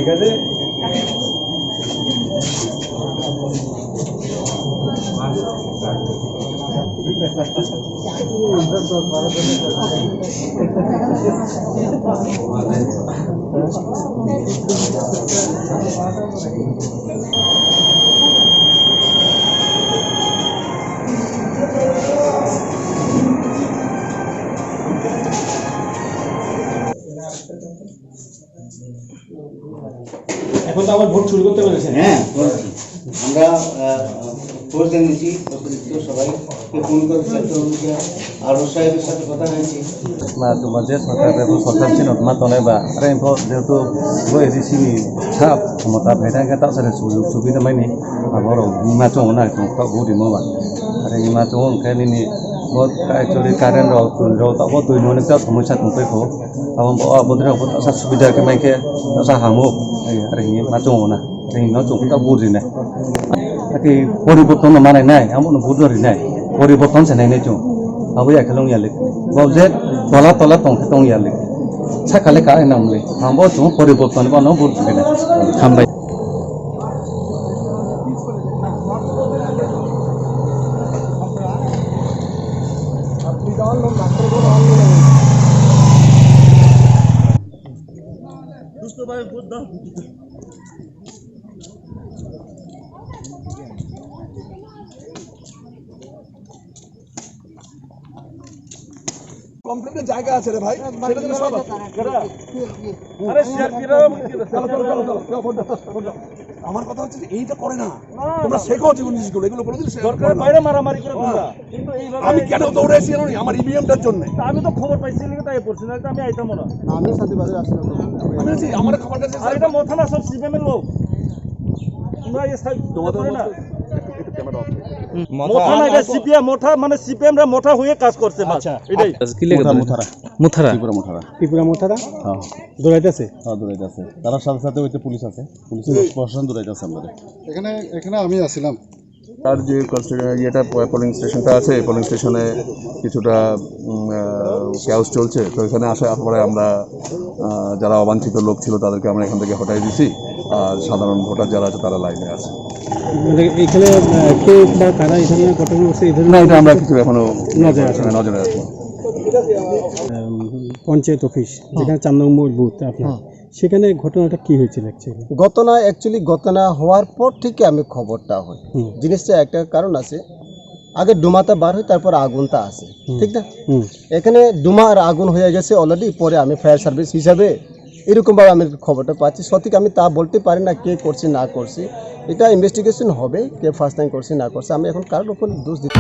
ঠিক আছে। এখন তো আবার ভোট শুরু করতে পেরেছেন। হ্যাঁ, আমরা ভোট দিয়েছি, সবাইকে ফোন করেছি, আরো সাহেবের সাথে কথা হয়েছে। যে সরকার চিনত মাতনেবা আরে যেহেতু বইসিনি সাপ ক্ষমতা ভেদাকে তার সাথে সুযোগ সুবিধা মাইনি আবার মাচং না গুড়ি মাবা আরে মাচং ওখানে बहुत एक्चुअली कारेंट रौ तब दुई नने ता समस्या दंफैखौ आबो बोद्रा सा सुबिदा के माइके सा हामो आरो हि मा दङना जोंना जंता बुरिनाय आकि परिबर्तन माने नाय आमनो बुदरिनाय परिबर्तन सानायनाय जों आबो याखलं याले बावजे तला तला तंग याले साखाले का नामले आमबो जों परिबर्तन बानो बुरिनाय हामबाय কমপ্লিটের জায়গা আছে রে ভাই, সেটা তো সব আছে। আরে সিআরপিরা আমার কথা হচ্ছে যে এইটা করে না, তোমরা শেখো জীবন জিনিসগুলো, এগুলো কোনোদিন সরকারের বাইরে মারামারি করে তোমরা। কিন্তু এইভাবে আমি কেন দৌড়ে এসেছি জানো? আমার ইভিএমটার জন্য। আমি তো খবর পাইছি লিখে তাই পড়ছি না, আমি আইতাম না। আমি শান্তিবাজারে আসলাম, আমি বলছি আমার খবর কাছে আর এটা মাথা না, সব সিপিএম এর লোক। তোমরা এই সাইড তোমাদের করে না একটু ক্যামেরা অফ করে। মোথা না, এটা সিপিএম মোথা, মানে সিপিএম রা মোথা হয়ে কাজ করছে। আচ্ছা, এটাই কি লাগে মুথারা মুথারা ত্রিপুরা মুথারা হ্যাঁ দৌড়াইতেছে তার সাথে সাথে ওইতে পুলিশ আছে, পুলিশের প্রশাসন দৌড়াইতেছে আমাদের এখানে আমি আসছিলাম। তার যে ইয়েটা পোলিং স্টেশনটা আছে, পোলিং স্টেশনে কিছুটা ক্যাওস চলছে, তো এখানে আসার পরে আমরা যারা অবাঞ্ছিত লোক ছিল তাদেরকে আমরা এখান থেকে হটাই দিছি, আর সাধারণ ভোটার যারা আছে তারা লাইনে আছে। এখানে কে বা কারা এখানে ঘটনা ঘটছে এই না, এটা আমরা কিছু এখনো নজরে আসবো। পঞ্চায়েত অফিস যেখানে 4 নম্বর বুথ আপনার, সেখানে ঘটনাটা কি হয়েছিল অ্যাকচুয়ালি? ঘটনা হওয়ার পর থেকে আমি খবরটা হই। জিনিসটা একটা কারণ আছে, আগে ডুমাটা বার হয়, তারপর আগুনটা আসে, ঠিক না? এখানে ডুমা আর আগুন হয়ে গেছে অলরেডি, পরে আমি ফায়ার সার্ভিস হিসাবে এরকমভাবে আমি খবরটা পাচ্ছি। সঠিক আমি তা বলতে পারি না কে করছি না করছি, এটা ইনভেস্টিগেশন হবে, কে ফার্স্ট টাইম করছি না করছি। আমি এখন কারোর উপর দোষ দিতে